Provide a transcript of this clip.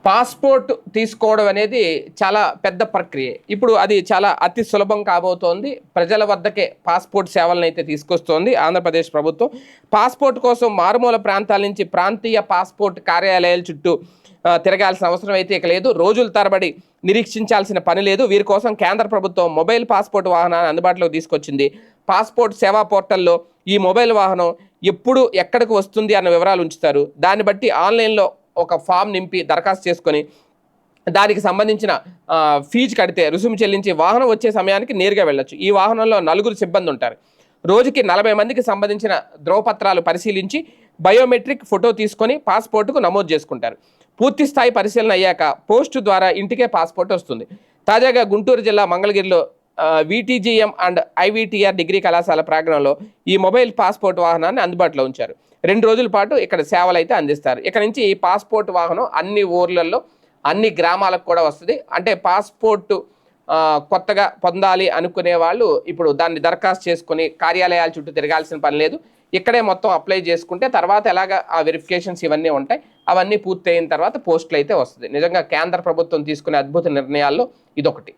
Passport తీసుకోవడం అనేది చాలా పెద్ద ప్రక్రియ. ఇప్పుడు అది చాలా అతి సులభం కాబోతోంది. ప్రజల వద్దకే పాస్పోర్ట్ సేవలను అయితే తీసుకొస్తోంది ఆంధ్రప్రదేశ్ ప్రభుత్వం. పాస్పోర్ట్ కోసం మారుమూల ప్రాంతాల నుంచి ప్రాంతీయ పాస్పోర్ట్ కార్యాలయాల చుట్టూ తిరగాల్సిన అవసరం అయితే ఇక లేదు. రోజుల తరబడి నిరీక్షించాల్సిన పని లేదు. వీరి కోసం కేంద్ర ప్రభుత్వం మొబైల్ పాస్పోర్ట్ వాహనాన్ని అందుబాటులోకి తీసుకొచ్చింది. పాస్పోర్ట్ సేవా పోర్టల్లో ఈ మొబైల్ వాహనం ఎప్పుడు ఎక్కడికి వస్తుంది అన్న వివరాలు ఉంచుతారు. దాన్ని బట్టి ఆన్లైన్లో ఒక ఫామ్ నింపి దరఖాస్తు చేసుకొని దానికి సంబంధించిన ఫీజు కడితే రుసుము చెల్లించి వాహనం వచ్చే సమయానికి నేరుగా వెళ్ళొచ్చు. ఈ వాహనంలో 4 సిబ్బంది ఉంటారు. రోజుకి 40 మందికి సంబంధించిన ధ్రువపత్రాలు పరిశీలించి బయోమెట్రిక్ ఫోటో తీసుకొని పాస్పోర్టుకు నమోదు చేసుకుంటారు. పూర్తి స్థాయి పరిశీలన అయ్యాక పోస్టు ద్వారా ఇంటికే పాస్పోర్ట్ వస్తుంది. తాజాగా గుంటూరు జిల్లా మంగళగిరిలో విటీజీఎం అండ్ ఐవీటీఆర్ డిగ్రీ కళాశాల ప్రాంగణంలో ఈ మొబైల్ పాస్పోర్ట్ వాహనాన్ని అందుబాటులో ఉంచారు. 2 రోజుల పాటు ఇక్కడ సేవలు అయితే అందిస్తారు. ఇక్కడ నుంచి ఈ పాస్పోర్ట్ వాహనం అన్ని ఊర్లలో అన్ని గ్రామాలకు కూడా వస్తుంది. అంటే పాస్పోర్టు కొత్తగా పొందాలి అనుకునే వాళ్ళు ఇప్పుడు దాన్ని దరఖాస్తు చేసుకుని కార్యాలయాల చుట్టూ తిరగాల్సిన పని లేదు. ఇక్కడే మొత్తం అప్లై చేసుకుంటే తర్వాత ఎలాగ ఆ వెరిఫికేషన్స్ ఇవన్నీ ఉంటాయి. అవన్నీ పూర్తి అయిన తర్వాత పోస్టులు అయితే వస్తుంది. నిజంగా కేంద్ర ప్రభుత్వం తీసుకునే అద్భుత నిర్ణయాల్లో ఇదొకటి.